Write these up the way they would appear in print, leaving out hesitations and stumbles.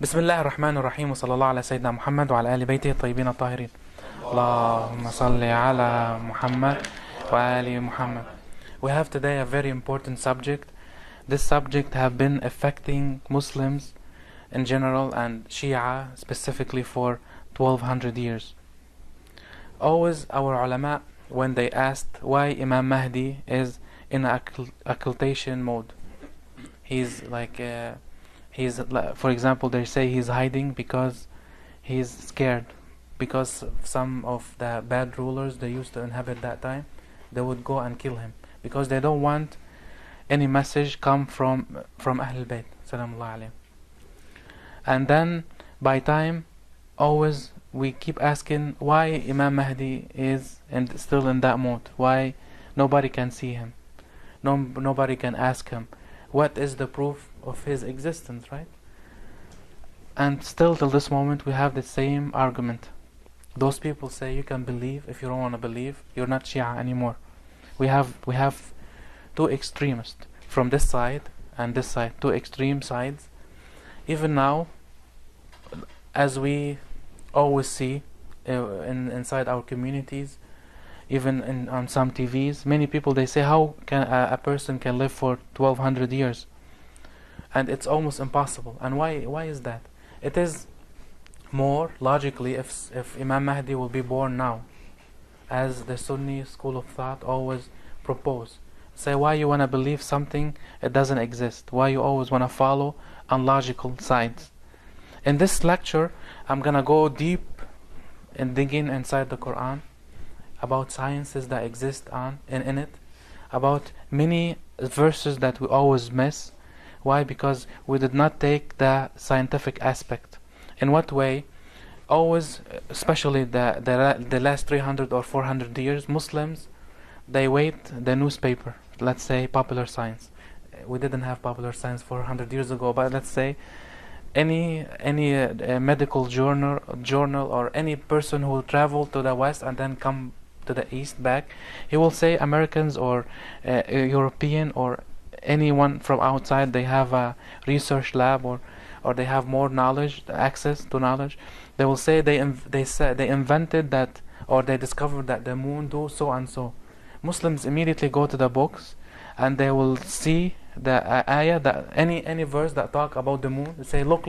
بسم الله الرحمن الرحيم وصلى الله على سيدنا محمد وعلى آل بيته الطيبين الطاهرين. اللهم صل على محمد وآل محمد. We have today a very important subject. This subject have been affecting Muslims in general and Shia specifically for 1200 years. Always our ulama, when they asked why Imam Mahdi is in occultation mode, he's like for example, they say he's hiding because he's scared, because some of the bad rulers they used to inhabit that time, they would go and kill him because they don't want any message come from Ahlul Bayt salamullah alayhim. And then by time, always we keep asking why Imam Mahdi is still in that mode, why nobody can see him, nobody can ask him what is the proof of his existence, right? And still till this moment we have the same argument. Those people say you can believe. If you don't want to believe, you're not Shia anymore. We have two extremists from this side and this side, two extreme sides. Even now, as we always see inside our communities, even on some TVs, many people they say how can a person can live for 1200 years, and it's almost impossible. And why is that? It is more logically if Imam Mahdi will be born now, as the Sunni school of thought always propose. Say why you want to believe something it doesn't exist, why you always want to follow unlogical sides. In this lecture I'm gonna go deep and dig inside the Quran about sciences that exist in it, about many verses that we always miss. Why? Because we did not take the scientific aspect. In what way? Always, especially the last 300 or 400 years, Muslims, they wait the newspaper, let's say Popular Science. We didn't have Popular Science 400 years ago, but let's say any medical journal or any person who traveled to the West and then come to the East back, he will say Americans or European or anyone from outside, they have a research lab or they have more knowledge, access to knowledge. They will say they invented that, or they discovered that the moon do so and so. Muslims immediately go to the books and they will see the ayah, that any verse that talk about the moon. They say look,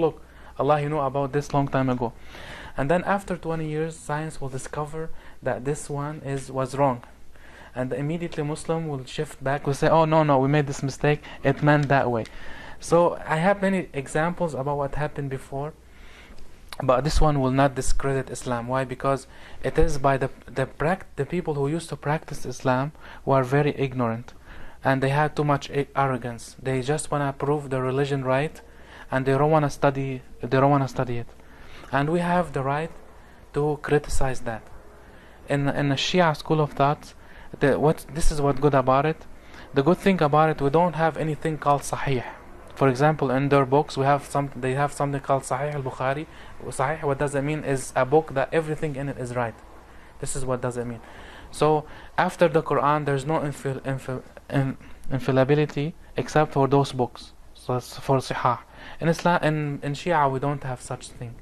Allah knew about this long time ago. And then after 20 years science will discover that this one was wrong, and immediately Muslim will shift back, will say, oh no, we made this mistake, it meant that way. So I have many examples about what happened before, but this one will not discredit Islam. Why? Because it is by the people who used to practice Islam who are very ignorant, and they had too much arrogance. They just want to prove the religion right, and they don't want to study it. And we have the right to criticize that. In the Shia school of thought, this is what good about it. The good thing about it, we don't have anything called Sahih. For example, in their books, they have something called Sahih al-Bukhari. Sahih, what does it mean? Is a book that everything in it is right. This is what does it mean. So after the Quran, there's no infallibility except for those books. So it's for Sihah. In Islam, in Shia, we don't have such thing.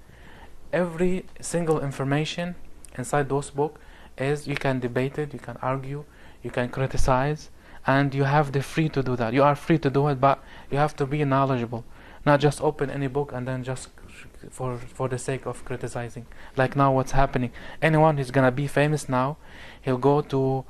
Every single information inside those books is, you can debate it, you can argue, you can criticize, and you have the free to do that. You are free to do it, but you have to be knowledgeable, not just open any book and then just for the sake of criticizing. Like now what's happening, anyone who's gonna be famous now, he'll go to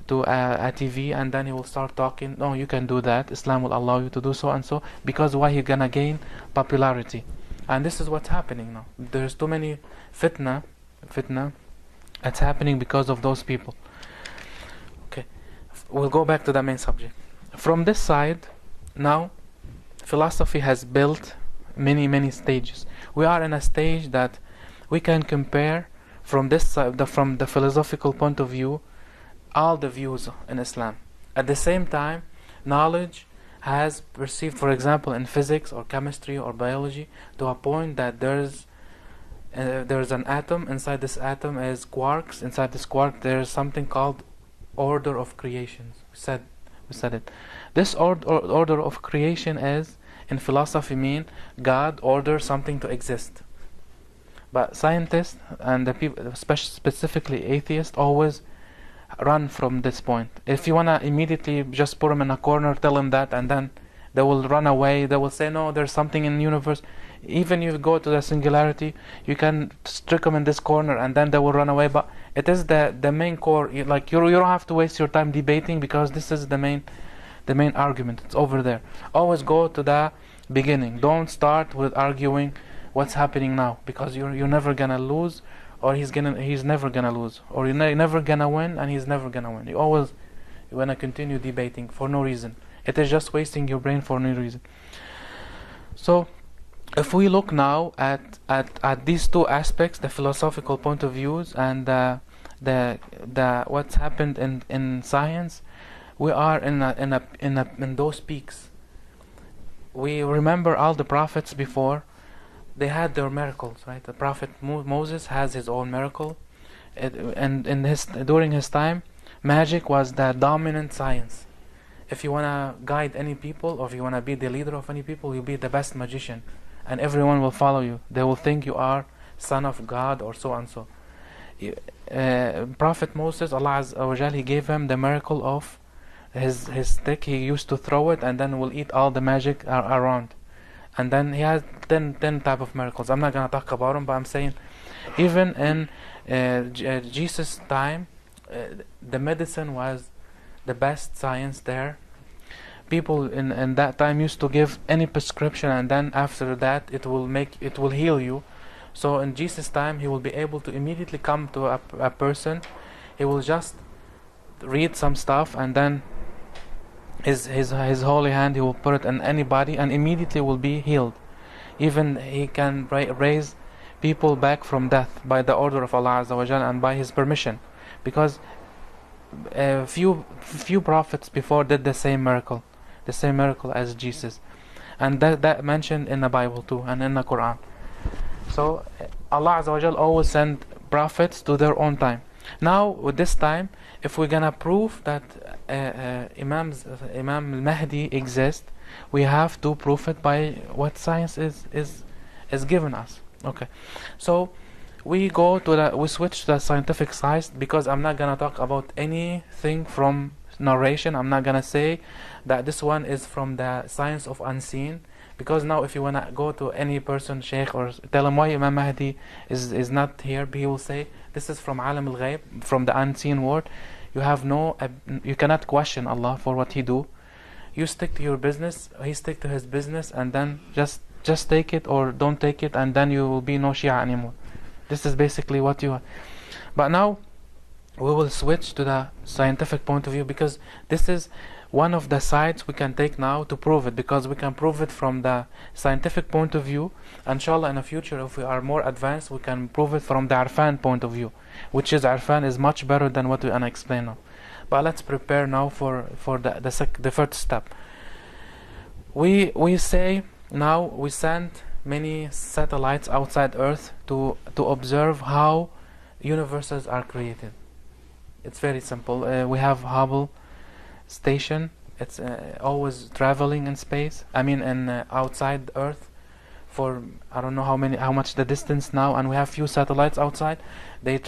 a TV and then he will start talking, no, you can do that, Islam will allow you to do so and so, because why? He's gonna gain popularity. And this is what's happening now. There's too many fitna it's happening because of those people. Okay, we'll go back to the main subject. From this side, now philosophy has built many stages. We are in a stage that we can compare from this side, from the philosophical point of view, all the views in Islam. At the same time, knowledge has perceived, for example, in physics or chemistry or biology, to a point that there's an atom. Inside this atom is quarks. Inside this quark there is something called order of creations. We said it. This order of creation is in philosophy mean God orders something to exist. But scientists and the people, specifically atheists, always run from this point. If you wanna immediately just put them in a corner, tell them that, and then they will run away. They will say, no, there's something in the universe. Even if you go to the singularity, you can stick them in this corner, and then they will run away. But it is the main core. Like you don't have to waste your time debating, because this is the main argument. It's over there. Always go to the beginning. Don't start with arguing what's happening now, because you're never gonna lose, or he's never gonna lose, or you're never gonna win, and he's never gonna win. You wanna continue debating for no reason. It is just wasting your brain for no reason. So if we look now at these two aspects, the philosophical point of views and the what's happened in science, we are in those peaks. We remember all the prophets before. They had their miracles, right? The prophet Moses has his own miracle, and during his time, magic was the dominant science. If you wanna guide any people, or if you wanna be the leader of any people, you'll be the best magician, and everyone will follow you. They will think you are son of God or so and so. Prophet Moses, Allah Azza wa Jal, He gave him the miracle of his stick. He used to throw it, and then will eat all the magic around. And then he has 10 type of miracles. I'm not gonna talk about them, but I'm saying, even in Jesus' time, the medicine was the best science there. People in that time used to give any prescription, and then after that it will heal you. So in Jesus' time, he will be able to immediately come to a person. He will just read some stuff, and then his holy hand, he will put it on anybody, and immediately will be healed. Even he can raise people back from death by the order of Allah Azza wa Jal and by his permission, because few prophets before did the same miracle as Jesus, and that mentioned in the Bible too, and in the Quran. So Allah Azza wa Jal always send prophets to their own time. Now with this time, if we're gonna prove that Imam Mahdi exists, we have to prove it by what science is given us. Okay, so we switch to the scientific side, because I'm not gonna talk about anything from narration. I'm not gonna say that this one is from the science of unseen, because now if you wanna go to any person, sheikh, or tell him why Imam Mahdi is not here, he will say this is from alam al-ghayb, from the unseen world. You cannot question Allah for what He do. You stick to your business, He stick to his business, and then just take it or don't take it, and then you will be no Shia anymore. This is basically what you are. But now we will switch to the scientific point of view, because this is one of the sides we can take now to prove it, because we can prove it from the scientific point of view. Inshallah, in the future, if we are more advanced, we can prove it from the Arfan point of view, which is Arfan is much better than what we can explain now. But let's prepare now for the first step. We say now we send many satellites outside Earth to observe how universes are created. It's very simple. We have Hubble station. It's always traveling in space. I mean, outside Earth, for I don't know how much the distance now. And we have few satellites outside. They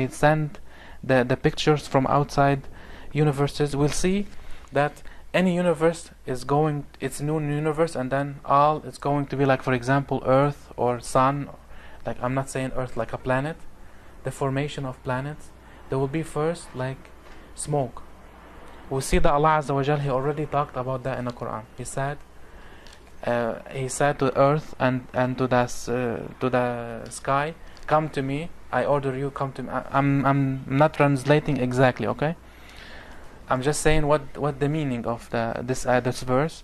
send the pictures from outside universes. We'll see that any universe is going, it's a new universe, and then it's going to be like, for example, Earth or Sun. Like, I'm not saying Earth like a planet. The formation of planets, there will be first like smoke. We see that Allah Azza wa Jal, He already talked about that in the Quran. He said to Earth and to the sky, come to me. I order you, come to me. I'm not translating exactly, okay? I'm just saying what the meaning of this verse.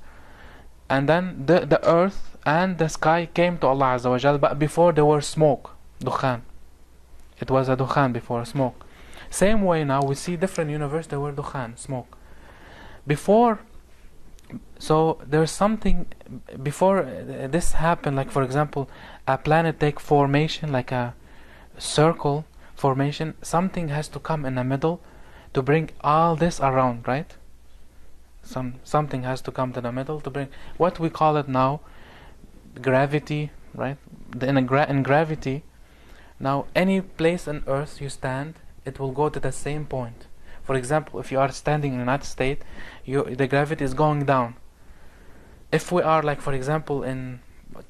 And then the earth and the sky came to Allah Azza wa Jal, but before there was smoke, dukhan. It was a dukhan before, smoke. Same way now we see different universe, there were dukhan, smoke. Before, so there's something before this happened, like for example, a planet take formation, like a circle formation. Something has to come in the middle to bring all this around, right? Something has to come to the middle to bring what we call it now gravity, right? In gravity, now any place on earth you stand, it will go to the same point. For example, if you are standing in the United States, the gravity is going down. If we are, like, for example, in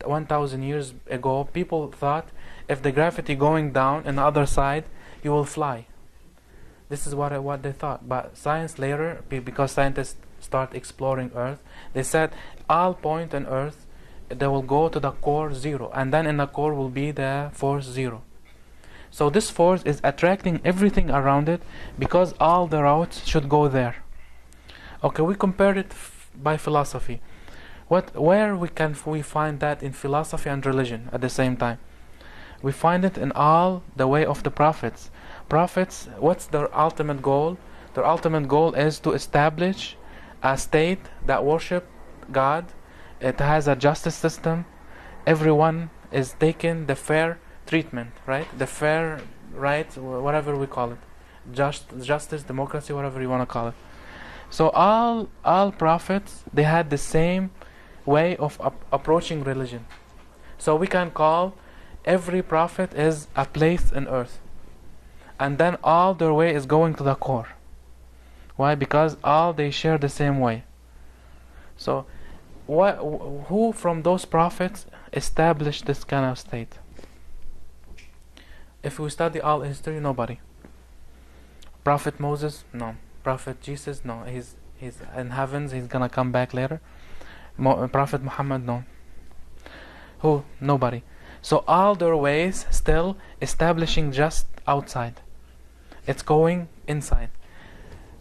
1,000 years ago, people thought if the gravity going down in the other side, you will fly. This is what they thought. But science later, because scientists start exploring Earth, they said all point on Earth, they will go to the core zero, and then in the core will be the force zero. So this force is attracting everything around it because all the routes should go there. Okay, we compare it by philosophy. Where can we find that in philosophy and religion at the same time? We find it in all the way of the prophets. Prophets, what's their ultimate goal? Their ultimate goal is to establish a state that worship God. It has a justice system. Everyone is taken the fair treatment, right? The fair rights, whatever we call it. Justice, democracy, whatever you want to call it. So all prophets, they had the same way of approaching religion. So we can call every prophet is a place in earth, and then all their way is going to the core. Why? Because all they share the same way. So who from those prophets established this kind of state? If we study all history, nobody. Prophet Moses, no. Prophet Jesus, no. He's in heavens, he's gonna come back later. Prophet Muhammad, no. Who? Nobody. So all their ways still establishing just outside. It's going inside.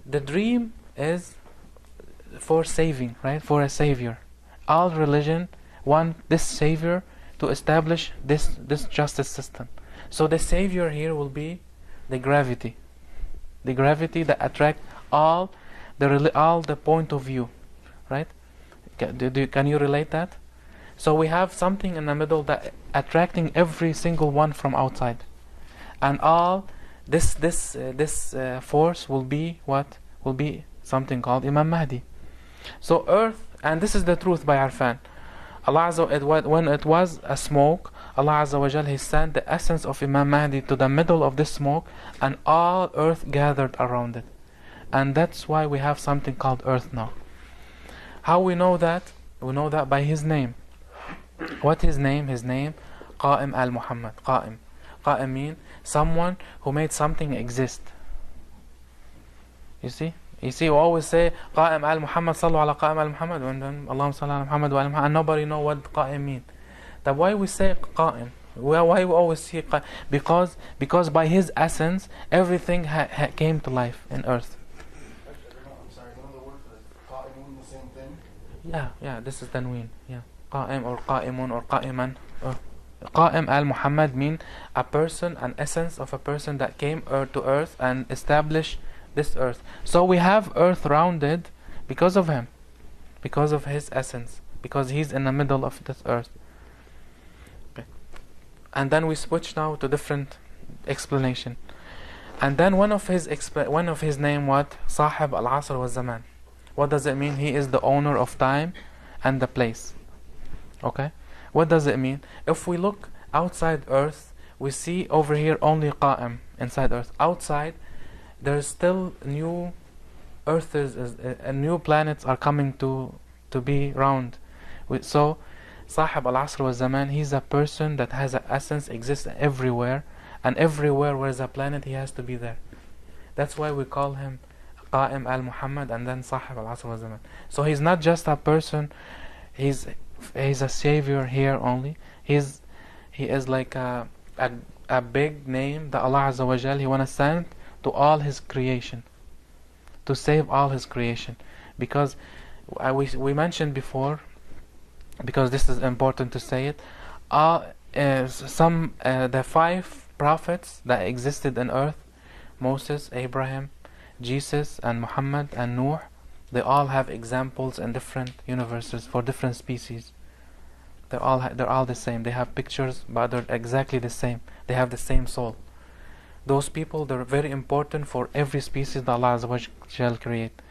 The dream is for saving, right? For a savior. All religion want this savior to establish this justice system. So the savior here will be the gravity. The gravity that attract all the point of view, right? Can you relate that? So we have something in the middle that attracting every single one from outside, and all this force will be what? Will be something called Imam Mahdi. So earth, and this is the truth by Arfan. When it was a smoke, Allah Azza wa Jal, He sent the essence of Imam Mahdi to the middle of this smoke, and all earth gathered around it. And that's why we have something called earth now. How we know that? We know that by his name. What his name? His name, Qa'im al-Muhammad. Qa'im. Qa'im means someone who made something exist. You see, we always say Qa'im al-Muhammad, Sallu ala Qa'im al-Muhammad, and then Allahumma salli ala Muhammad wa ala Muhammad, and nobody know what Qa'im means. That's why we say Qa'im. Why we always say Qa'im? Because by his essence, everything came to life in earth. I'm sorry, one of the words for Qa'im mean the same thing? Yeah, this is Tanween. Yeah. Qa'im or Qa'imun or Qa'iman. Qa'im al-Muhammad mean a person, an essence of a person that came to earth and established this earth. So we have earth rounded because of him, because of his essence, because he's in the middle of this earth. Okay. And then we switch now to different explanation. And then one of his name, what? Sahib al-Asr wa Zaman. What does it mean? He is the owner of time and the place. Okay? What does it mean? If we look outside earth, we see over here only Qa'im inside earth. Outside, there's still new earthers and new planets are coming to be round. So Sahib al-Asr wa Zaman, he's a person that has an essence, exists everywhere, and everywhere where there's a planet, he has to be there. That's why we call him Qa'im al-Muhammad and then Sahib al-Asr wa Zaman. So he's not just a person, he's a savior here only. He is like a big name that Allah Azza wa Jal, He wanna send to all His creation, to save all His creation. Because we mentioned before, because this is important to say it, the 5 prophets that existed on earth, Moses, Abraham, Jesus, and Muhammad, and Noah, they all have examples in different universes for different species. They're all the same. They have pictures, but they're exactly the same. They have the same soul. Those people, they're very important for every species that Allah Azza wa Jal create.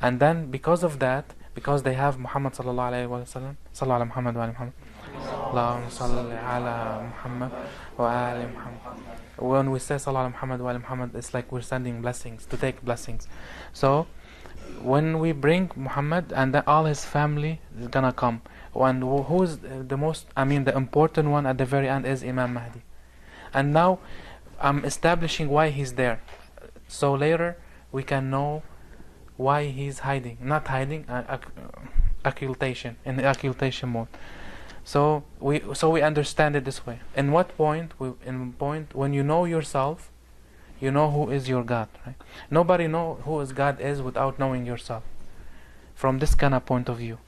And then because of that, because they have Muhammad sallallahu alayhi wa sallam, sallallahu ala Muhammad wa ala Muhammad, Allahumma salli ala Muhammad wa ala Muhammad. When we say sallallahu ala Muhammad wa ala Muhammad, it's like we're sending blessings, to take blessings. So when we bring Muhammad, and then all his family is gonna come. And who's the most, the important one at the very end is Imam Mahdi. And now I'm establishing why he's there, so later we can know why he's hiding, not hiding, occultation, in the occultation mode. So we understand it this way. In what point? When you know yourself, you know who is your God, right? Nobody know who his God is without knowing yourself. From this kind of point of view,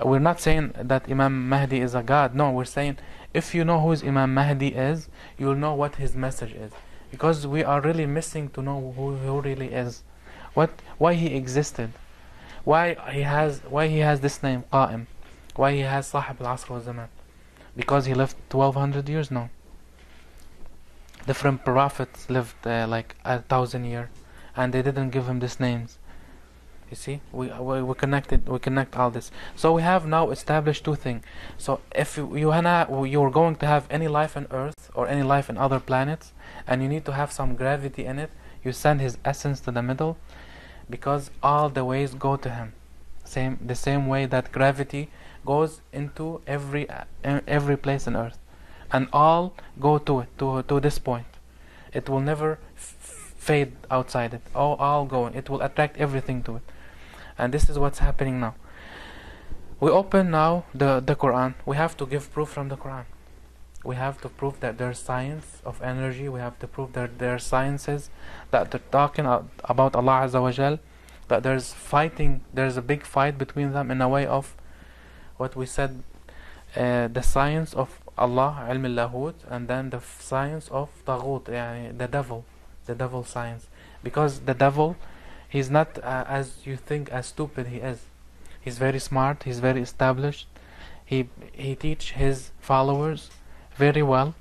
we're not saying that Imam Mahdi is a God. No, we're saying if you know who Imam Mahdi is, you'll know what his message is. Because we are really missing to know who really is, why he existed, why he has this name Qa'im, why he has Sahib al-Asr wa Zaman. Because he lived 1200 years? No. Different prophets lived like 1,000 years, and they didn't give him these names. You see, we connect all this. So we have now established two things. So if you're going to have any life on Earth or any life in other planets, and you need to have some gravity in it, you send his essence to the middle, because all the ways go to him. The same way that gravity goes into every place on Earth, and all go to it, to this point. It will never fade outside it. All going. It will attract everything to it. And this is what's happening now. We open now the Quran. We have to give proof from the Quran. We have to prove that there's science of energy. We have to prove that there are sciences that they're talking about Allah Azza wa Jal, that there's fighting, there's a big fight between them in a way of what we said, the science of Allah, Ilm al-Lahut, and then the science of Taghut, the devil science. Because the devil, he's not as you think, as stupid he is. He's very smart, he's very established. He teach his followers very well.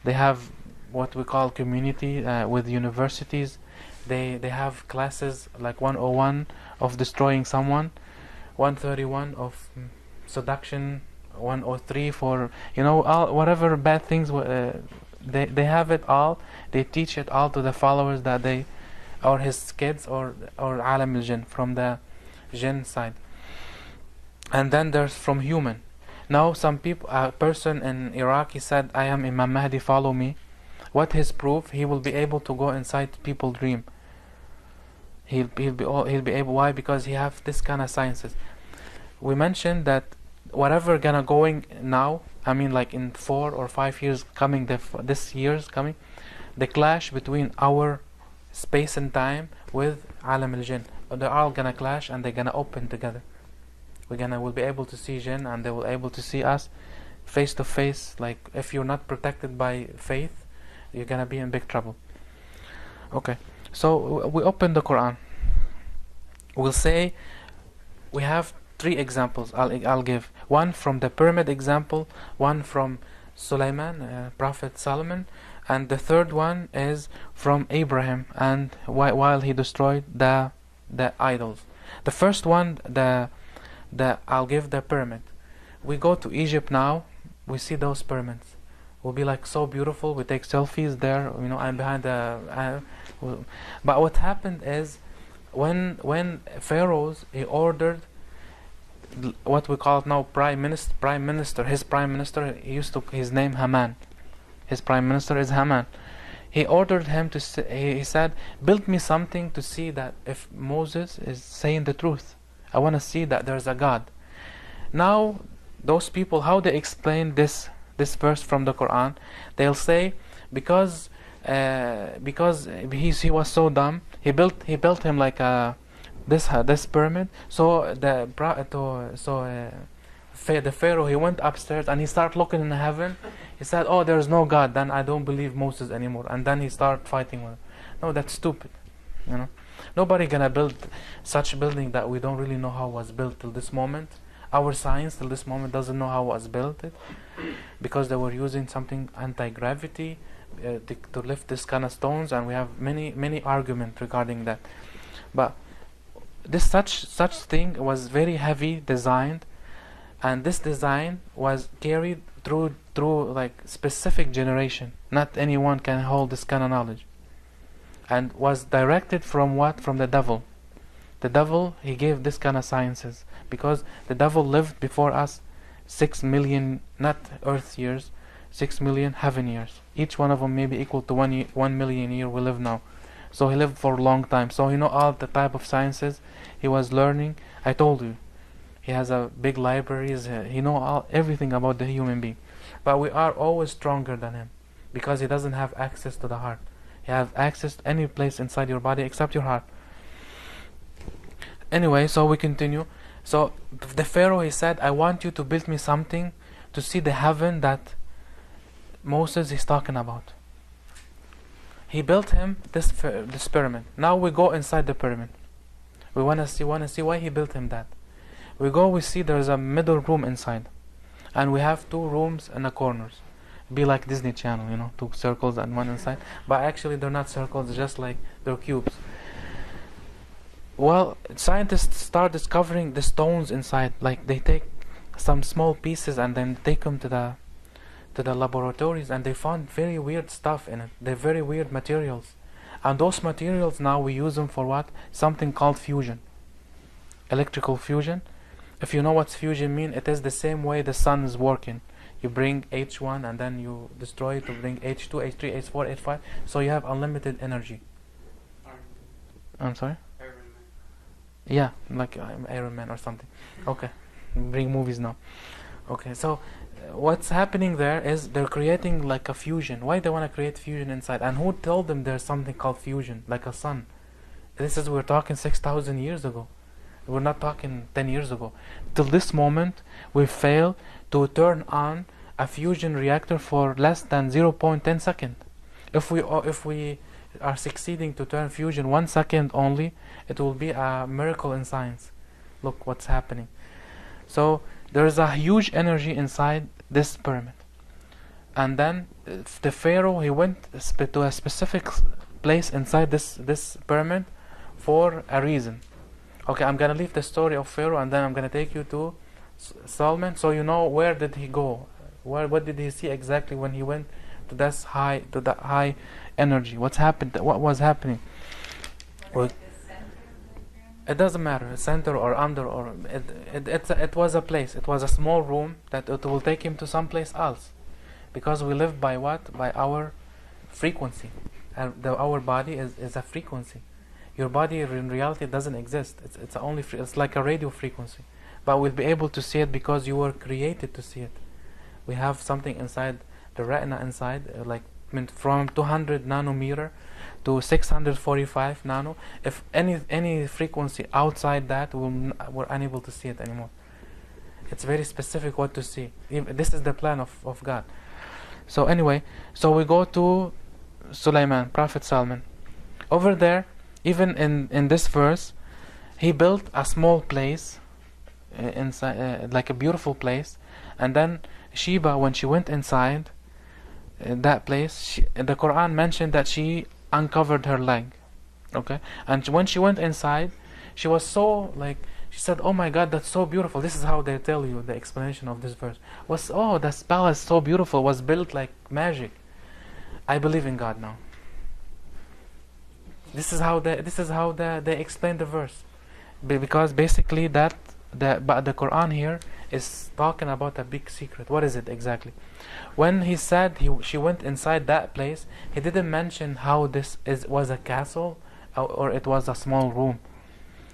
They have what we call community with universities. They have classes like 101 of destroying someone, 131 of seduction, 103 for whatever bad things. They have it all. They teach it all to the followers that they, or his kids, or alam al-jinn, from the jinn side. And then there's from human. Now some people, a person in Iraq, he said, I am Imam Mahdi, follow me. What his proof? He will be able to go inside people's dream. He'll be able. Why? Because he have this kind of sciences. We mentioned that whatever gonna going now, like in 4 or 5 years coming, this year's coming, the clash between our space and time with alam al-jinn, they're all gonna clash and they're gonna open together. We'll be able to see jinn, and they will able to see us face to face. Like, if you're not protected by faith, you're gonna be in big trouble. Okay, so we open the Quran. We'll say we have 3 examples. I'll give one from the pyramid example, one from Sulaiman, Prophet Solomon, and the third one is from Abraham, and while he destroyed the idols. The first one, I'll give the pyramid. We go to Egypt now, we see those pyramids. Will be like so beautiful. We take selfies there. I'm behind the. But what happened is, when pharaohs, he ordered what we call it now prime minister. His prime minister, his name Haman. His prime minister is Haman. He ordered him to. He said, build me something to see that if Moses is saying the truth. I want to see that there's a God. Now, those people, how they explain this verse from the Quran, they'll say because he was so dumb, he built him like this pyramid. So the Pharaoh, he went upstairs and he started looking in heaven. He said, "Oh, there's no God. Then I don't believe Moses anymore." And then he started fighting with him. No, that's stupid. Nobody gonna build such building that we don't really know how it was built till this moment. Our science till this moment doesn't know how it was built, because they were using something anti-gravity to lift this kind of stones, and we have many arguments regarding that. But this such thing was very heavy designed, and this design was carried through like specific generation. Not anyone can hold this kind of knowledge, and was directed from what? From the devil. The devil, he gave this kind of sciences because the devil lived before us 6 million, not earth years, 6 million heaven years. Each one of them may be equal to 1 million year we live now. So he lived for a long time. So he know all the type of sciences he was learning. I told you, he has a big libraries. He know everything about the human being. But we are always stronger than him because he doesn't have access to the heart. He has access to any place inside your body except your heart. Anyway, so we continue. So the Pharaoh, he said, I want you to build me something to see the heaven that Moses is talking about. He built him this pyramid. Now we go inside the pyramid. We want to see why he built him that. We see there's a middle room inside, and we have 2 rooms in the corners. Be like Disney Channel, 2 circles and one inside. But actually they're not circles, just like they're cubes. Well, scientists start discovering the stones inside. Like they take some small pieces and then take them to the laboratories, and they found very weird stuff in it. They're very weird materials, and those materials now we use them for what? Something called fusion, electrical fusion. If you know what's fusion mean, it is the same way the sun is working. You bring H1 and then you destroy it to bring H2, H3, H4, H5. So you have unlimited energy. I'm sorry? Yeah, like Iron Man or something. Okay, bring movies now. Okay, so what's happening there is they're creating like a fusion. Why they want to create fusion inside? And who told them there's something called fusion, like a sun? We're talking 6,000 years ago. We're not talking 10 years ago. Till this moment, we failed to turn on a fusion reactor for less than 0.10 seconds. If we are succeeding to turn fusion 1 second only, it will be a miracle in science. Look what's happening. So there is a huge energy inside this pyramid, and then the Pharaoh, he went to a specific place inside this pyramid for a reason. Okay, I'm gonna leave the story of Pharaoh and then I'm gonna take you to Solomon, so you know where did he go, what did he see exactly when he went to that high energy. What was happening? Well, it doesn't matter, center or under, or it was a place. It was a small room that it will take him to someplace else, because we live by what? By our frequency. Our body is a frequency. Your body in reality doesn't exist. It's only it's like a radio frequency, but we'll be able to see it because you were created to see it. We have something inside the retina inside, from 200 nanometer to 645 nano. If any frequency outside that, we're unable to see it anymore. It's very specific what to see. This is the plan of God. So anyway, so we go to Sulaiman, Prophet Solomon. Over there, even in this verse, he built a small place inside, like a beautiful place, and then Sheba, when she went inside that place, the Quran mentioned that she uncovered her leg. Okay, and when she went inside, she was so she said, "Oh my God, that's so beautiful." This is how they tell you the explanation of this verse was, "Oh, this palace so beautiful, was built like magic." I believe in God now. This is how they explain the verse, because basically but the Quran here is talking about a big secret. What is it exactly? When he said she went inside that place, he didn't mention how this was a castle or it was a small room.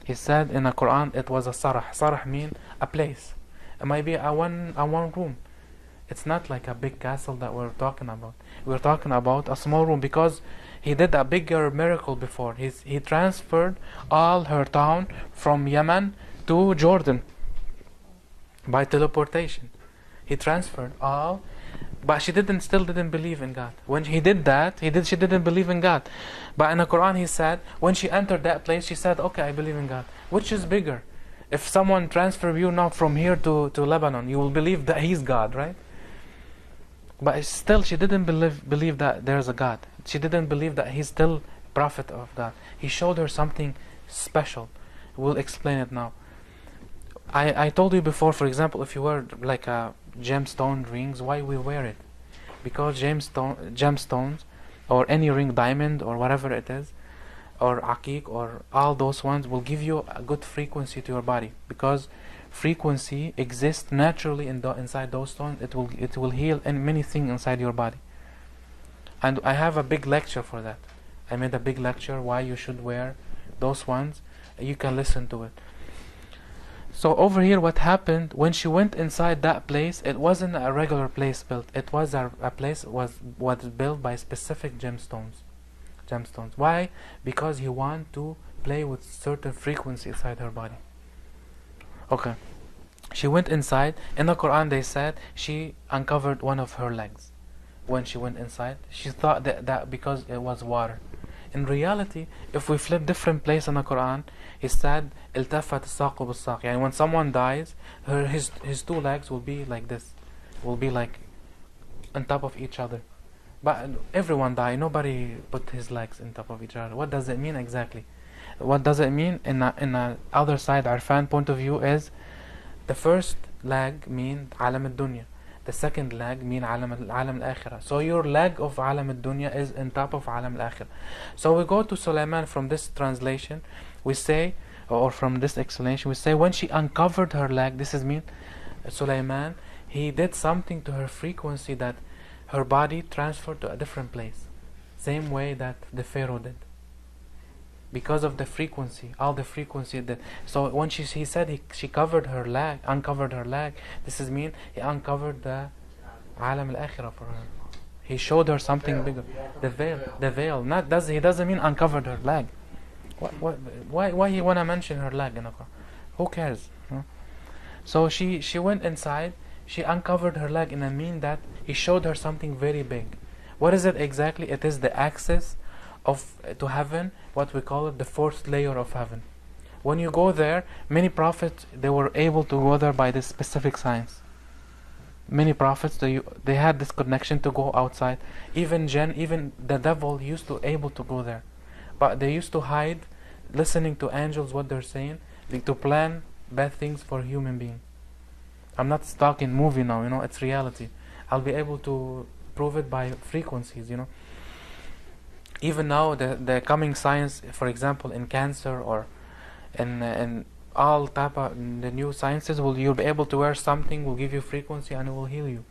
He said in the Quran it was a sarah. Sarah means a place. It might be a one room. It's not like a big castle that we're talking about. We're talking about a small room, because he did a bigger miracle before. He transferred all her town from Yemen to Jordan by teleportation. He transferred all, but she still didn't believe in God. When he did that, she didn't believe in God. But in the Quran he said, when she entered that place, she said, "Okay, I believe in God." Which is bigger? If someone transfer you now from here to Lebanon, you will believe that he's God, right? But still, she didn't believe that there's a God. She didn't believe that he's still prophet of God. He showed her something special. We'll explain it now. I told you before, for example, if you wear like a gemstone rings, why we wear it? Because gemstones, or any ring, diamond or whatever it is, or akik, or all those ones, will give you a good frequency to your body, because frequency exists naturally inside those stones. It will heal and many things inside your body. And I have a big lecture for that. I made a big lecture why you should wear those ones. You can listen to it. So over here, what happened when she went inside that place? It wasn't a regular place built. It was a place was built by specific gemstones. Why? Because he wanted to play with certain frequency inside her body. Okay. She went inside. In the Quran, they said she uncovered one of her legs. When she went inside, she thought that because it was water. In reality, if we flip different place in the Quran, he said, "Iltafat as-saq bis-saq." Yani when someone dies, his two legs will be like this, will be like on top of each other. But everyone died. Nobody put his legs on top of each other. What does it mean exactly? What does it mean in the other side, Arfan point of view, is the first leg mean alam al-dunya. The second leg mean alam al-akhirah. So your leg of alam al-dunya is on top of alam al-akhirah. So we go to Sulaiman from this translation. We say, or from this explanation, we say when she uncovered her leg, this is mean Sulaiman, he did something to her frequency that her body transferred to a different place. Same way that the Pharaoh did. Because of the frequency, all the frequency that. So when he said she covered her leg, uncovered her leg, this is mean he uncovered the alam al-akhirah for her. He showed her something bigger. The veil. He doesn't mean uncovered her leg. Why he wanna mention her leg in the Quran? Who cares? Huh? So she went inside. She uncovered her leg in a mean that he showed her something very big. What is it exactly? It is the access to heaven, what we call it, the fourth layer of heaven. When you go there, many prophets, they were able to go there by this specific signs. Many prophets, they had this connection to go outside. Even the devil used to able to go there, but they used to hide, listening to angels what they're saying, to plan bad things for human being. I'm not talking movie now, it's reality. I'll be able to prove it by frequencies, Even now, the coming science, for example, in cancer or in all type of the new sciences, you'll be able to wear something, will give you frequency and it will heal you.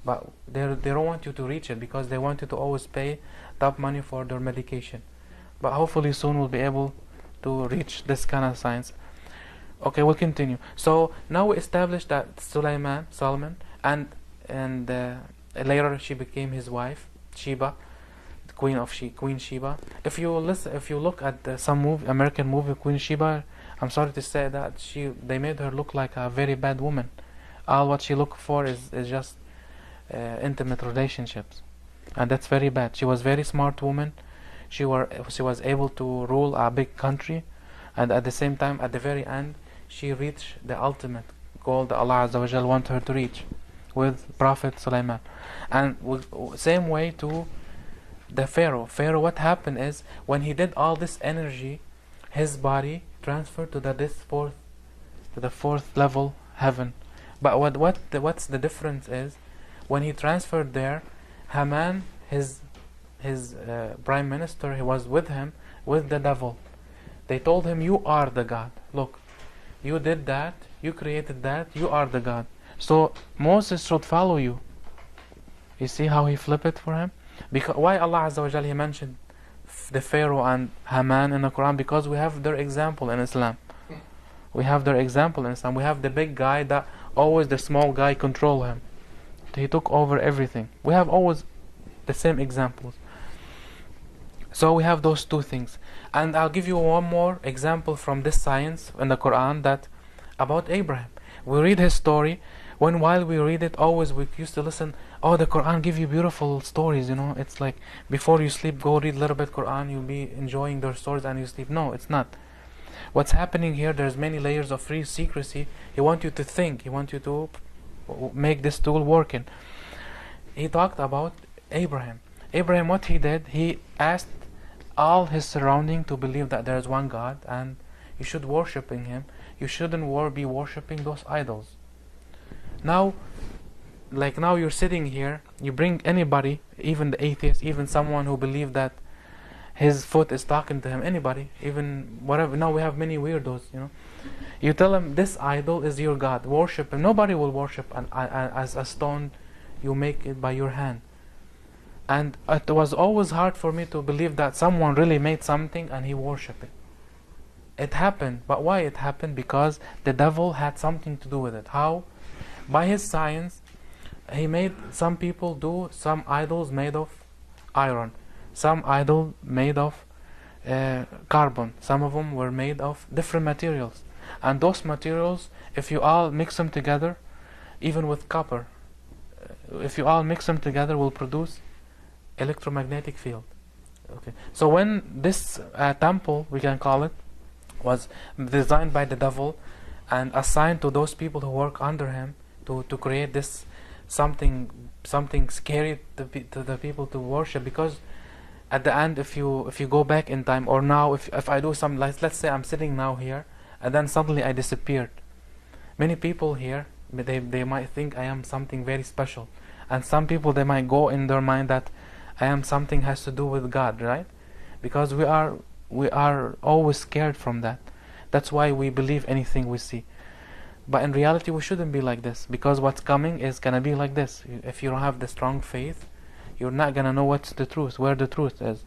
But they don't want you to reach it because they want you to always pay top money for their medication. But hopefully soon we'll be able to reach this kind of science. Okay, we'll continue. So now we established that Solomon, and later she became his wife, Sheba. Queen Sheba. If you look at some American movie, Queen Sheba, I'm sorry to say that they made her look like a very bad woman. All what she looked for is just intimate relationships, and that's very bad. She was very smart woman. She was able to rule a big country, and at the same time, at the very end, she reached the ultimate goal that Allah Azza wa Jal wanted her to reach with Prophet Sulaiman. And same way to the Pharaoh. What happened is when he did all this energy, his body transferred to the fourth level heaven. But what's the difference is when he transferred there, Haman, his prime minister, he was with him with the devil. They told him, "You are the God. Look, you did that. You created that. You are the God. So Moses should follow you." You see how he flipped it for him? Because why Allah Azza wa Jalla he mentioned the Pharaoh and Haman in the Quran? Because we have their example in Islam. We have their example in Islam. We have the big guy that always the small guy control him. He took over everything. We have always the same examples. So we have those two things. And I'll give you one more example from this science in the Quran that about Abraham. We read his story. While we read it, always we used to listen, oh, the Quran give you beautiful stories, It's like before you sleep, go read a little bit Quran, you'll be enjoying their stories and you sleep. No, it's not. What's happening here, there's many layers of free secrecy. He wants you to think. He wants you to make this tool working. He talked about Abraham. Abraham, what he did, he asked all his surrounding to believe that there is one God, and you should worshiping him. You shouldn't be worshiping those idols. Now, like now you're sitting here, you bring anybody, even the atheist, even someone who believes that his foot is talking to him, anybody, even whatever. Now we have many weirdos, you know. You tell him this idol is your God, worship him. Nobody will worship as a stone you make it by your hand. And it was always hard for me to believe that someone really made something and he worshiped it. It happened, but why it happened? Because the devil had something to do with it. How? By his science, he made some people do some idols made of iron, some idol made of carbon. Some of them were made of different materials. And those materials, if you all mix them together, even with copper, if you all mix them together, will produce electromagnetic field. Okay. So when this temple, we can call it, was designed by the devil and assigned to those people who work under him to create this something scary to the people to worship. Because at the end, if you go back in time, or now if I do some, let's say I'm sitting now here and then suddenly I disappeared, many people here, they might think I am something very special, and some people, they might go in their mind that I am something has to do with God, right? Because we are always scared from that. That's why we believe anything we see. But in reality, we shouldn't be like this, because what's coming is gonna be like this. If you don't have the strong faith, you're not gonna know what's the truth, where the truth is.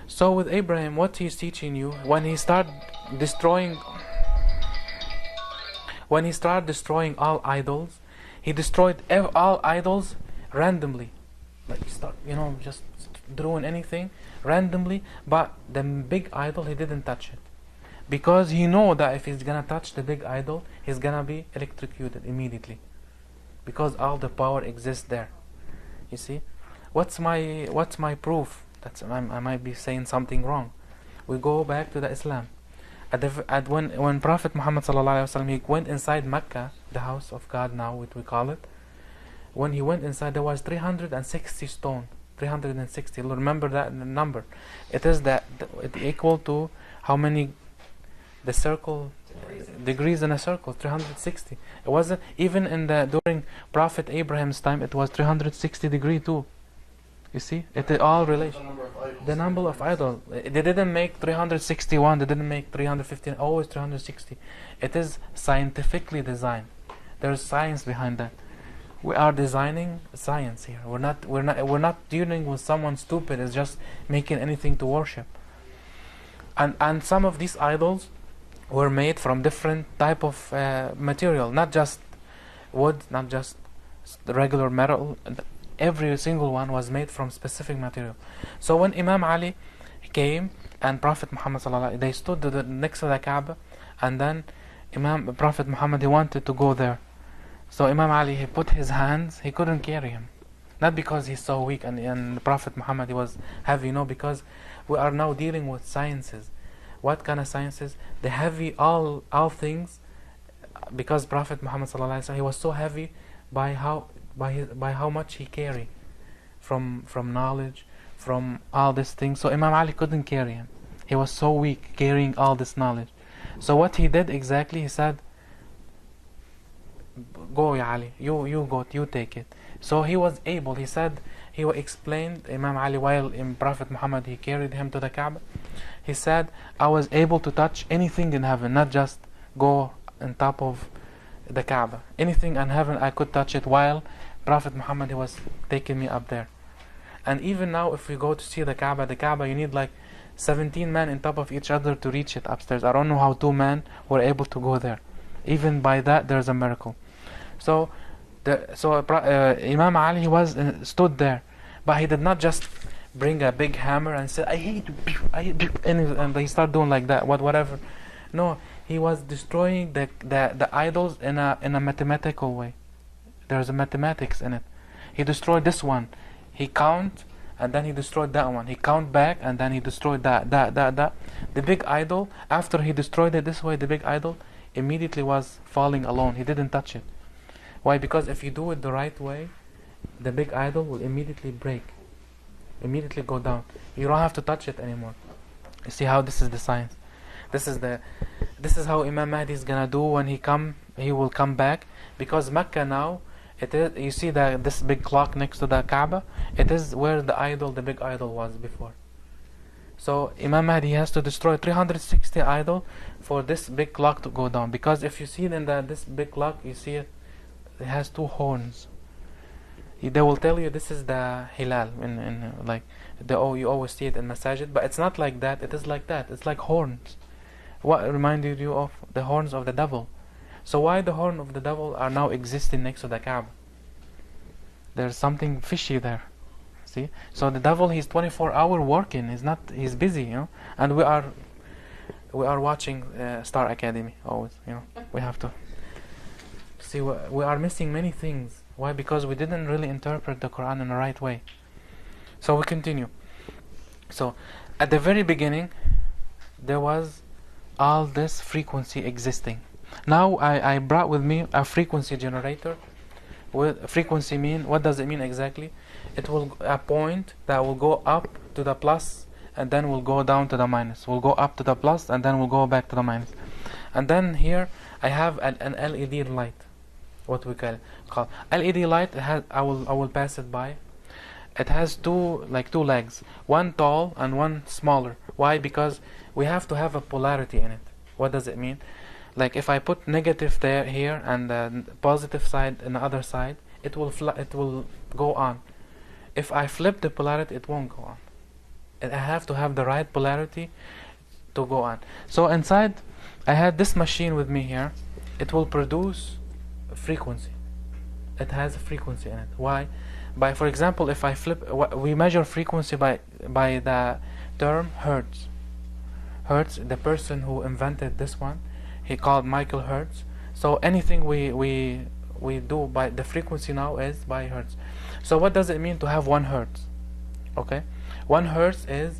So with Abraham, what he's teaching you, when he started destroying all idols, he destroyed all idols randomly. Like he start, just doing anything randomly. But the big idol, he didn't touch it, because he know that if he's gonna touch the big idol, he's gonna be electrocuted immediately, because all the power exists there. You see, what's my proof? I might be saying something wrong. We go back to the Islam. When Prophet Muhammad sallallahu alaihi wasallam, he went inside Mecca, the house of God now, what we call it. When he went inside, there was 360 stone. 360. Remember that number. It is it equal to how many? The circle degrees in a circle. 360. It wasn't even during Prophet Abraham's time. It was 360 degree too. You see, it all relation. The number of idols. They didn't make 361. They didn't make 315. Always 360. It is scientifically designed. There's science behind that. We are designing science here. We're not dealing with someone stupid is just making anything to worship. And some of these idols were made from different type of material, not just wood, not just the regular metal. Every single one was made from specific material. So when Imam Ali came and Prophet Muhammad sallallahu alaihi wasallam, they stood next to the Kaaba, and then Prophet Muhammad, he wanted to go there. So Imam Ali, he put his hands, he couldn't carry him. Not because he's so weak and Prophet Muhammad, he was heavy, no, because we are now dealing with sciences. What kind of sciences? The heavy, all things, because Prophet Muhammad sallallahu alaihi wasallam, he was so heavy by how much he carried from knowledge, from all these things. So Imam Ali couldn't carry him. He was so weak carrying all this knowledge. So what he did exactly, he said, go ya Ali, you take it. So he was able, he said, he explained, Imam Ali, while Prophet Muhammad, he carried him to the Kaaba, he said, I was able to touch anything in heaven, not just go on top of the Kaaba. Anything in heaven, I could touch it, while Prophet Muhammad, he was taking me up there. And even now, if we go to see the Kaaba, you need like 17 men on top of each other to reach it upstairs. I don't know how 2 men were able to go there. Even by that, there's a miracle. So Imam Ali, he stood there, but he did not just bring a big hammer and say, I hate you, and he started doing like that, whatever. No, he was destroying the idols in a mathematical way. There's a mathematics in it. He destroyed this one. He count, and then he destroyed that one. He count back, and then he destroyed that. The big idol, after he destroyed it this way, the big idol immediately was falling alone. He didn't touch it. Why? Because if you do it the right way, the big idol will immediately break, immediately go down. You don't have to touch it anymore. You see how this is the science. This is how Imam Mahdi is gonna do when he will come back, because Mecca now, it is, you see that this big clock next to the Kaaba, it is where the big idol was before. So Imam Mahdi has to destroy 360 idol for this big clock to go down, because if you see in this big clock, you see it has two horns. They will tell you this is the hilal in like you always see it in masajid, but it's not like that. It is like that. It's like horns. What reminded you of the horns of the devil? So why the horn of the devil are now existing next to the Kaaba? There's something fishy there. See? So the devil, he's 24-hour working. He's busy, you know. And we are watching Star Academy always, you know. We have to see. We are missing many things. Why? Because we didn't really interpret the Quran in the right way. So we continue. So at the very beginning, there was all this frequency existing. Now I brought with me a frequency generator. Frequency what does it mean exactly? It will a point that will go up to the plus and then will go down to the minus. Will go up to the plus and then will go back to the minus. And then here I have an LED light. What we call LED light. I will pass it by. It has two legs, one tall and one smaller. Why? Because we have to have a polarity in it. What does it mean? Like if I put negative here and the positive side in the other side, it will go on. If I flip the polarity, it won't go on. I have to have the right polarity to go on. So inside, I had this machine with me here. It will produce a frequency. It has a frequency in it. Why? For example, if I flip, we measure frequency by the term Hertz. Hertz, the person who invented this one, he called Michael Hertz. So anything we do by the frequency now is by Hertz. So what does it mean to have 1 Hertz? Okay, 1 Hertz is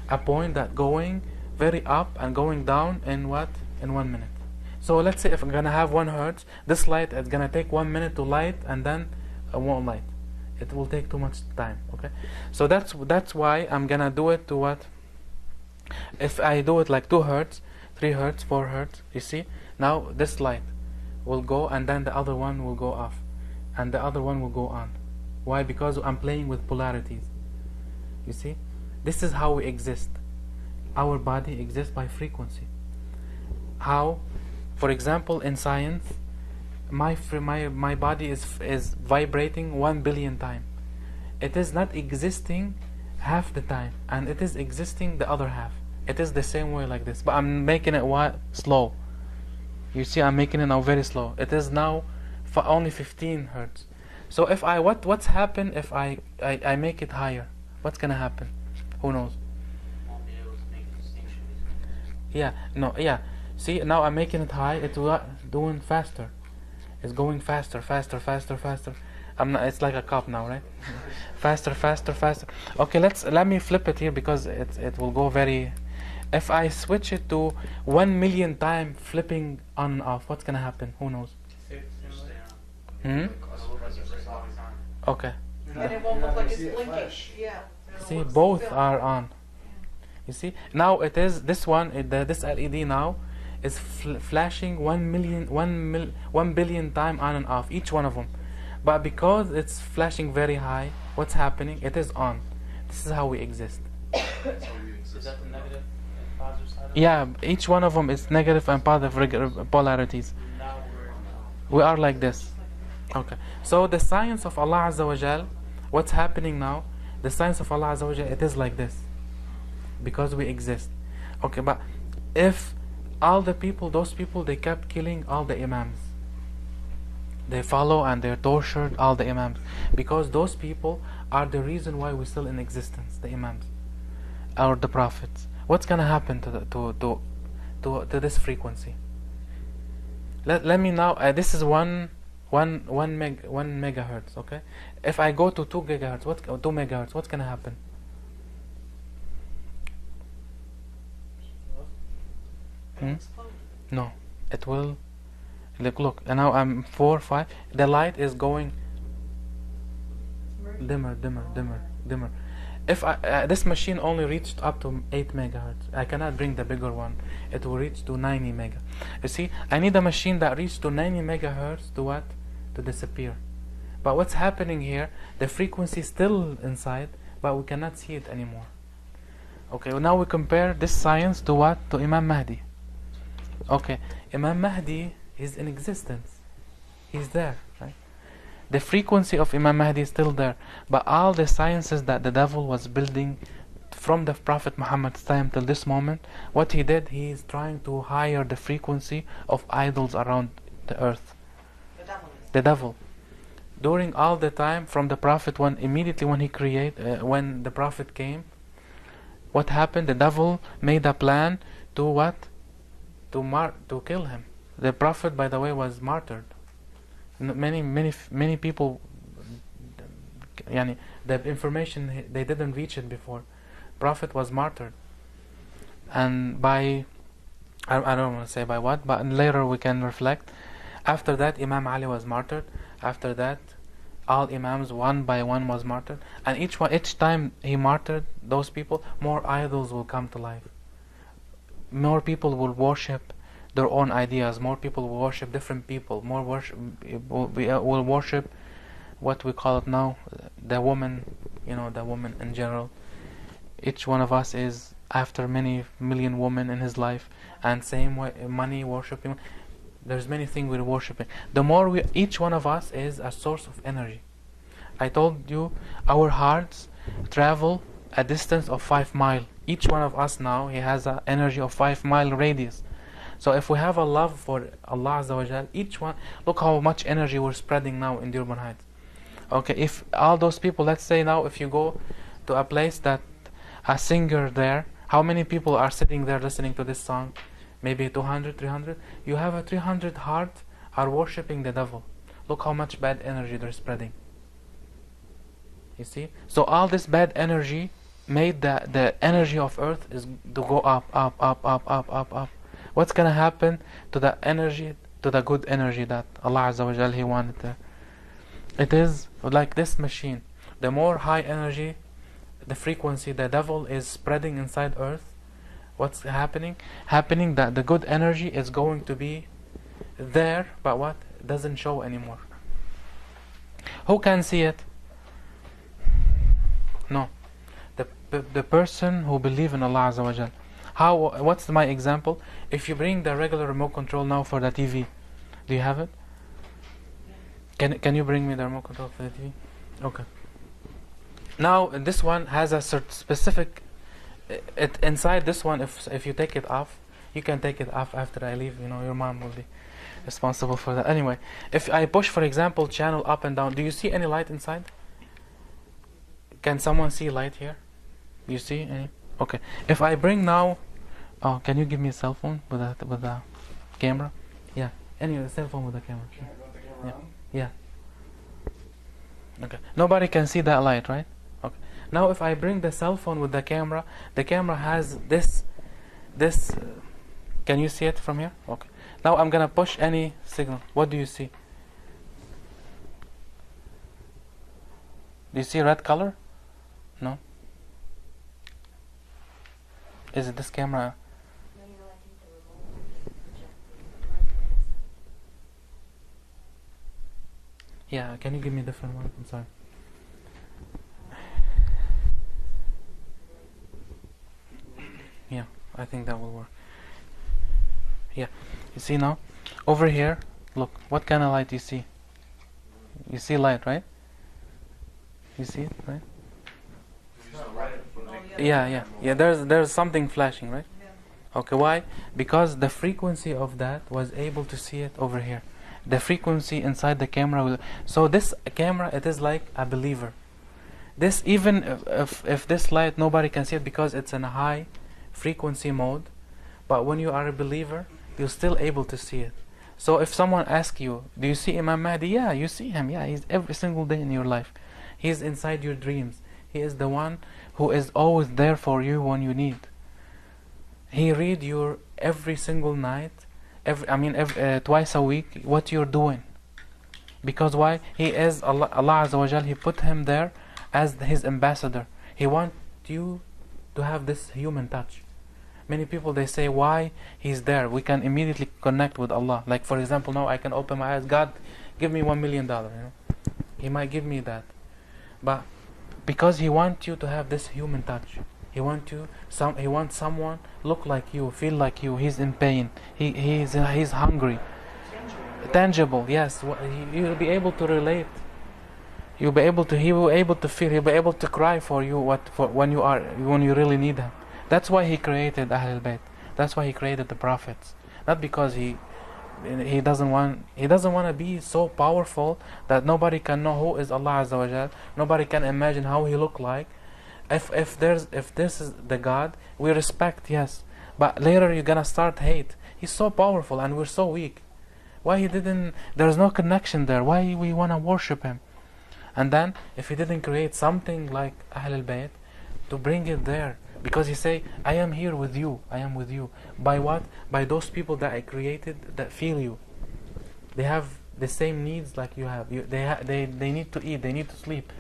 a point that going very up and going down in 1 minute. So let's say if I'm gonna have 1 Hertz, this light is gonna take 1 minute to light and then it won't light. It will take too much time. Okay, so that's why I'm gonna do it to what? If I do it like 2 Hertz, 3 Hertz, 4 Hertz, you see, now this light will go and then the other one will go off and the other one will go on. Why? Because I'm playing with polarities. You see, this is how we exist. Our body exists by frequency. How? For example, in science, my body is vibrating 1 billion times. It is not existing half the time, and it is existing the other half. It is the same way like this, but I'm making it slow. You see, I'm making it now very slow. It is now only 15 Hertz. So if what's happen if I make it higher? What's gonna happen? Who knows? Won't be able to make a distinction between Yeah, no, yeah. See, now I'm making it high. It's doing faster. It's going faster. It's like a cup now, right? faster. Okay, let me flip it here because it will go very. If I switch it to 1 million time flipping on and off, what's gonna happen? Who knows? Okay. And it won't look like it's blinking. Yeah. See, both are on. You see, now it is this one. This LED now is flashing 1 billion time on and off, each one of them. But because it's flashing very high, what's happening? It is on. This is how we exist. Is that the negative and positive side of it? Yeah, each one of them is negative and positive polarities. Now We are like this. Okay. So the science of Allah Azza wa Jal, what's happening now? The science of Allah Azza wa Jal, it is like this. Because we exist. Okay, but if all the people, those people, they kept killing all the imams. They follow and they're tortured all the imams. Because those people are the reason why we're still in existence, the imams. Or the prophets. What's gonna happen to this frequency? Let me now, this is 1 megahertz, okay? If I go to 2 gigahertz, 2 megahertz, what's gonna happen? No, it will. Look, and now I'm 4, 5. The light is going dimmer. dimmer. If this machine only reached up to 8 megahertz, I cannot bring the bigger one. It will reach to 90 mega. You see, I need a machine that reaches to 90 megahertz to what? To disappear. But what's happening here? The frequency is still inside, but we cannot see it anymore. Okay, well, now we compare this science to what? To Imam Mahdi. Okay, Imam Mahdi is in existence. He's there, right? The frequency of Imam Mahdi is still there, but all the sciences that the devil was building from the Prophet Muhammad's time till this moment, what he did, he is trying to higher the frequency of idols around the earth. The devil is. The devil. During all the time from the Prophet, when immediately when when the Prophet came, what happened? The devil made a plan to what? To kill him. The Prophet, by the way, was martyred. Many people, the information, they didn't reach it before. Prophet was martyred, and by I don't want to say by what, but later we can reflect. After that, Imam Ali was martyred. After that, all Imams one by one was martyred, and each time he martyred those people, more idols will come to life. More people will worship their own ideas. More people will worship different people. More will worship what we call it now, the woman. The woman in general. Each one of us is after many million women in his life, and same way money, worshiping. There's many things we're worshiping. The more each one of us is a source of energy. I told you our hearts travel a distance of 5 miles. Each one of us now, he has an energy of 5-mile radius. So if we have a love for Allah Azza wa Jal, each one, look how much energy we're spreading now in Durban Heights. Okay, if all those people, let's say now if you go to a place that a singer there, how many people are sitting there listening to this song? Maybe 200, 300. You have a 300 heart are worshipping the devil. Look how much bad energy they're spreading. You see? So all this bad energy made the energy of earth is to go up, up, up, up, up, up, up. What's gonna happen to the energy, to the good energy that Allah Azza wa Jal He wanted to? It is like this machine. The more high energy, the frequency the devil is spreading inside earth, what's happening? Happening that the good energy is going to be there, but what? Doesn't show anymore. Who can see it? No. The person who believes in Allah Azza wa Jal. What's my example? If you bring the regular remote control now for the TV, do you have it? Can you bring me the remote control for the TV? Okay. Now this one has a specific. Inside this one, if you take it off, you can take it off after I leave. Your mom will be responsible for that. Anyway, if I push, for example, channel up and down, do you see any light inside? Can someone see light here? Do you see any? Okay. If I bring now, can you give me a cell phone with a camera? Yeah. Anyway, cell phone with a camera. Can I go with the camera Yeah. on? Yeah. Okay. Nobody can see that light, right? Okay. Now, if I bring the cell phone with the camera has this. Can you see it from here? Okay. Now I'm gonna push any signal. What do you see? Do you see red color? No. Is it this camera? Yeah, can you give me a different one? I'm sorry. Yeah, I think that will work. Yeah, you see now? Over here, look, what kind of light do you see? You see light, right? You see it, right? Yeah. There's something flashing, right? Yeah. Okay, why? Because the frequency of that was able to see it over here. The frequency inside the camera will. So this camera, it is like a believer. This, even if this light nobody can see it because it's in a high frequency mode, but when you are a believer, you're still able to see it. So if someone asks you, do you see Imam Mahdi? Yeah, you see him. Yeah, he's every single day in your life. He's inside your dreams. He is the one who is always there for you when you need. He read your every single night, twice a week, what you're doing. Because why? He is Allah Azza wa Jal. He put him there as his ambassador. He wants you to have this human touch. Many people, they say, why he's there? We can immediately connect with Allah. Like for example, now I can open my eyes, God, give me $1 million. He might give me that, but because he wants you to have this human touch. He wants someone look like you, feel like you. He's in pain. He's hungry. Tangible. Yes. You'll be able to relate. He will be able to feel. He'll be able to cry for you when you really need him. That's why he created Ahlul Bayt. That's why he created the prophets. Not because he doesn't want to be so powerful that nobody can know who is Allah Azza wa Jal. Nobody can imagine how he look like. If this is the God, we respect, yes, but later you're gonna start hate. He's so powerful and we're so weak. Why there's no connection there? Why we wanna worship him? And then if he didn't create something like Ahlul Bayt to bring it there, because he say, I am here with you, I am with you. By what? By those people that I created that feel you. They have the same needs like you have. They need to eat, they need to sleep.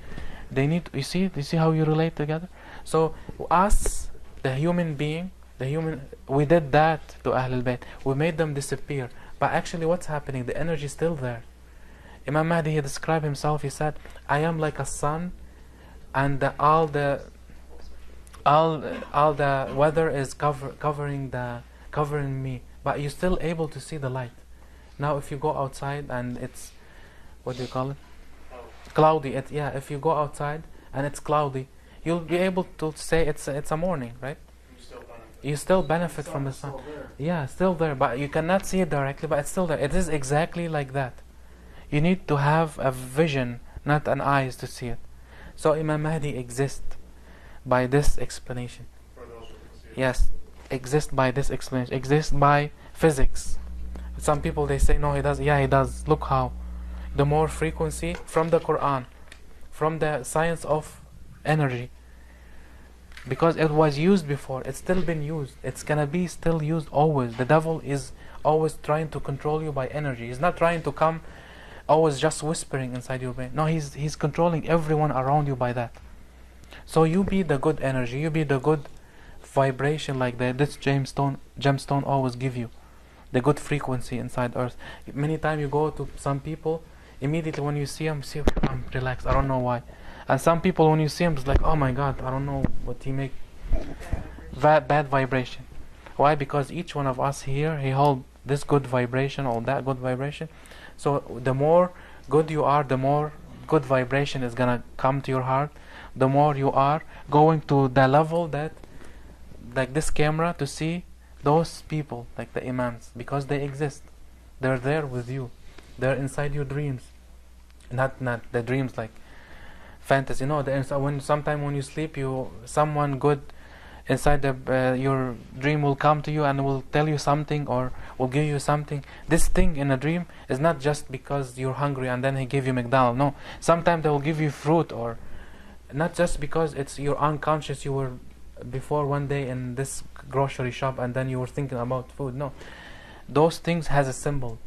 They need to, you see how you relate together? So us, the human being, we did that to Ahlul Bayt. We made them disappear. But actually what's happening? The energy is still there. Imam Mahdi, he described himself, he said, I am like a sun, and all the weather is covering me, but you're still able to see the light. Now if you go outside and it's, what do you call it? Cloudy. If you go outside and it's cloudy, you'll be able to say it's a morning, right? You still benefit from the sun. Yeah, still there, but you cannot see it directly, but it's still there. It is exactly like that. You need to have a vision, not an eyes to see it. So Imam Mahdi exists by this explanation. Yes, exists by this explanation. Exists by physics. Some people, they say no, he does. Yeah, he does. Look how. The more frequency from the Quran, from the science of energy, because it was used before, it's still been used, it's gonna be still used always. The devil is always trying to control you by energy. He's not trying to come always just whispering inside your brain. No, he's controlling everyone around you by that. So you be the good energy, you be the good vibration, like this gemstone always give you the good frequency inside earth. Many times you go to some people, immediately when you see them, I'm relaxed, I don't know why. And some people, when you see them, it's like, oh my God, I don't know what he make. Bad vibration. Why? Because each one of us here, he hold this good vibration or that good vibration. So the more good you are, the more good vibration is gonna come to your heart. The more you are going to the level that, like this camera, to see those people, like the imams, because they exist. They're there with you. They're inside your dreams. Not the dreams like fantasy. No, sometime when you sleep, someone good inside your dream will come to you and will tell you something or will give you something. This thing in a dream is not just because you're hungry and then he give you McDonald's. No, sometimes they will give you fruit, or not just because it's your unconscious. You were before one day in this grocery shop and then you were thinking about food. No, those things has a symbolic.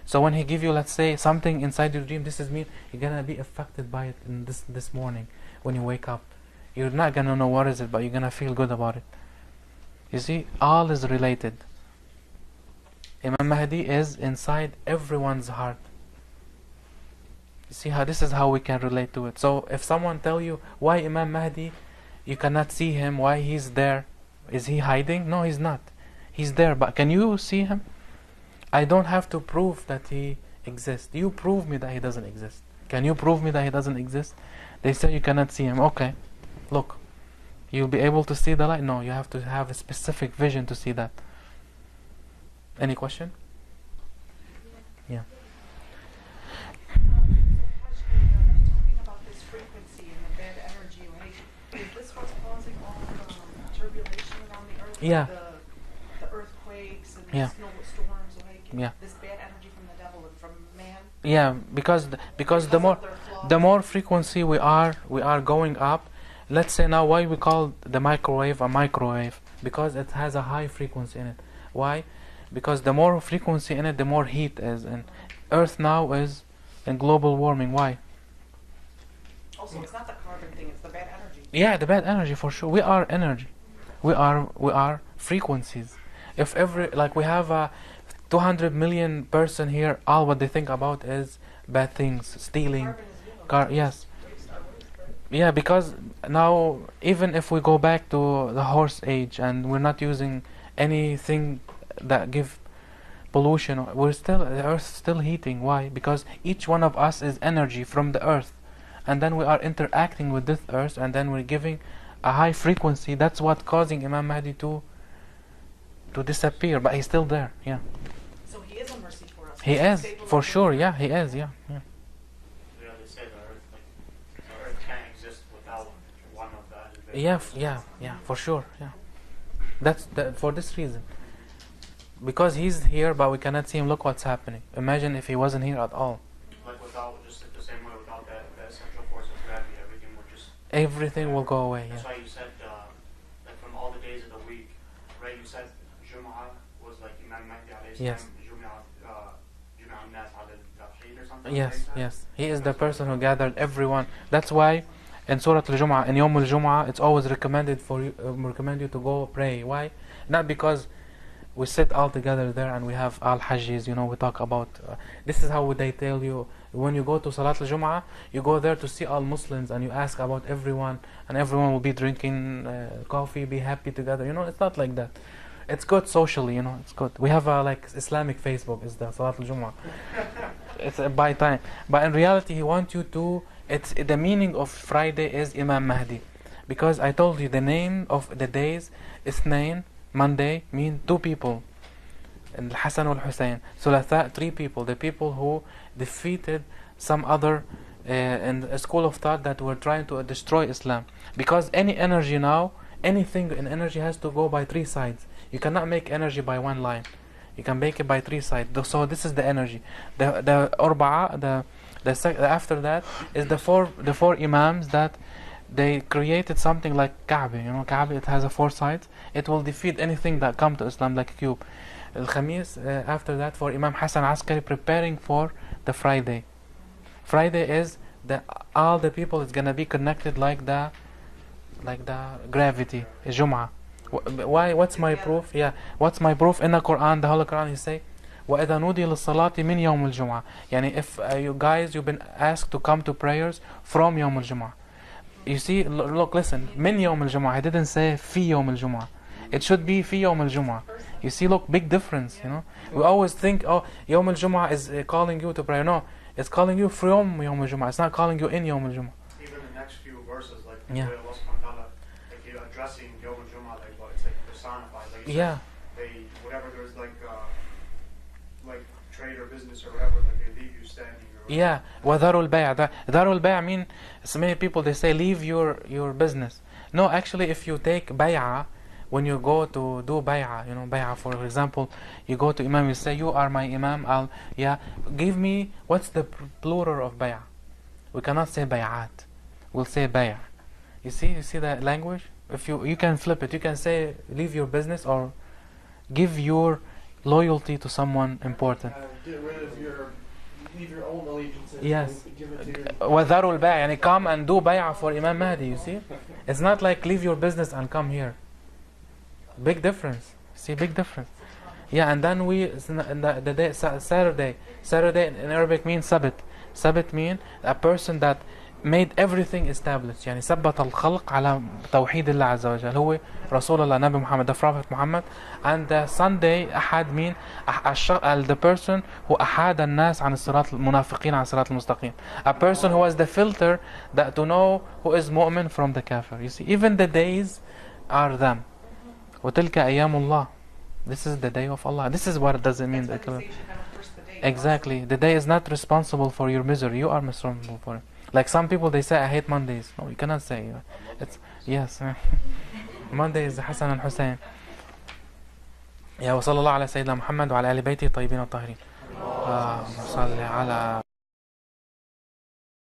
So when he give you, let's say, something inside your dream, this is mean you're gonna be affected by it in this morning when you wake up. You're not gonna know what is it, but you're gonna feel good about it. You see, all is related. Imam Mahdi is inside everyone's heart. You see how this is how we can relate to it. So if someone tell you why Imam Mahdi, you cannot see him, why he's there, is he hiding? No, he's not. He's there, but can you see him? I don't have to prove that he exists. You prove me that he doesn't exist. Can you prove me that he doesn't exist? They say you cannot see him. Okay, look, you'll be able to see the light. No, you have to have a specific vision to see that. Any question? Yeah. Talking about this frequency and the bad energy, like, is this what's causing all the turbulation around the earth? Yeah. The earthquakes and Yeah. the snowstorms, like Yeah. this bad energy from the devil and from man? Yeah, because the more frequency we are going up. Let's say now, why we call the microwave a microwave? Because it has a high frequency in it. Why? Because the more frequency in it, the more heat is. And Earth now is in global warming. Why? also, it's not the carbon thing, it's the bad energy. Yeah, the bad energy for sure. We are energy. We are frequencies. If like we have a 200 million person here, all what they think about is bad things, stealing, yes. Yeah, because now even if we go back to the horse age and we're not using anything that give pollution, the earth is still heating. Why? Because each one of us is energy from the earth, and then we are interacting with this earth, and then we're giving a high frequency. That's what causing Imam Mahdi to disappear, but he's still there. Yeah, So he is a mercy for us. he is for sure. Yeah, he is. Yeah. Yeah, they say the earth can't exist without one of the Yeah, for sure. Yeah, that's for this reason. Because he's here, but we cannot see him. Look what's happening. Imagine if he wasn't here at all. Like without, just the same way without that central force of gravity, Everything will go away. That's Yeah. why you said, like from all the days of the week, right? You said Jumu'ah was like Imam Mahdi alayhi salam. Yes. Jumu'ah nas ala al-tawheed or something. Yes, like that? yes. He is the person who gathered everyone. That's why in Surah Al-Jumu'ah, in Yawm Al-Jumu'ah, it's always recommended you to go pray. Why? Not because we sit all together there and we have al-hajjis, we talk about, this is how they tell you, when you go to Salat al-Jumu'ah, you go there to see all Muslims and you ask about everyone, and everyone will be drinking coffee, be happy together. It's not like that. It's good socially, it's good. We have like Islamic Facebook, is the Salat al-Jumu'ah. It's by time. But in reality, he wants you to, the meaning of Friday is Imam Mahdi. Because I told you the name of the days, Ithnain, Monday, mean two people. And Hassan al Hussein. Thulatha, three people. The people who defeated some other in a school of thought that were trying to destroy Islam. Because any energy now, anything in energy has to go by three sides. You cannot make energy by one line. You can make it by three sides. So this is the energy. The Urba'a, after that is the four imams that they created something like Kaaba. Kaaba, it has a four sides. It will defeat anything that come to Islam like a cube. Al-Khamis, after that, for Imam Hassan Askari, preparing for the Friday. Friday is all the people is gonna be connected like the gravity. Jum'ah. Why? What's my proof? Yeah. What's my proof? In the Quran, the Holy Quran, he say, وَإِذَا نُودِيَ لِلصَّلَاةِ مِنْ يَوْمِ الْجُمْعَةِ. Yani if you guys, you've been asked to come to prayers from Yawm al-Jumu'ah. You see, look, listen. Min Yawm al-Jumu'ah. I didn't say fi Yawm al-Jumu'ah. It should be fi Yawm al-Jumu'ah. You see, look, big difference. We always think, Yawm al-Jumu'ah is calling you to pray. No, it's calling you from Yawm al-Jumu'ah. It's not calling you in Yawm al-Jumu'ah. Even the next few verses, like Yeah. Allah subhanahu wa ta'ala, like you're addressing Yawm al-Jumu'ah, like what it's like personified. Like you Yeah. said, whatever there's like trade or business or whatever, like they leave you standing. Or Yeah, وَذَرُوا الْبَيْعَ. Darul Bay' mean, so many people they say leave your business. No, actually, if you take bay'ah, when you go to do bay'ah, bay'ah, for example, you go to Imam, you say, you are my Imam, give me, what's the plural of bay'ah? We cannot say bay'at, we'll say bay'ah. You see that language? If you can flip it, you can say leave your business or give your loyalty to someone important. get rid of leave your own allegiances. Yes. And give it to your وَذَرُوا الْبَيْعَ, يعني come and do bay'ah for Imam Mahdi, you see? It's not like leave your business and come here. Big difference. See, big difference. Yeah, and then the day, Saturday in Arabic means Sabt. Sabt means a person that made everything established. يعني ثبت الخلق على توحيد الله عز وجل. هو رسول الله, Nabi Muhammad, the Prophet Muhammad. And Sunday, أحد mean the person who أحد الناس عن الصراط المنافقين عن الصراط المستقيم. A person who was the filter that to know who is mu'min from the kafir. You see, even the days are them. وتلك أيام الله. This is the day of Allah. This is what it doesn't mean. That's why they say you should never curse the day. Exactly. The day is not responsible for your misery. You are responsible for it. Like some people, they say, I hate Mondays. No, you cannot say. It's yes. Monday is Hassan and Hussein. يا وصلى الله على سيدنا محمد وعلى آل بيته الطيبين الطاهرين. اللهم صل على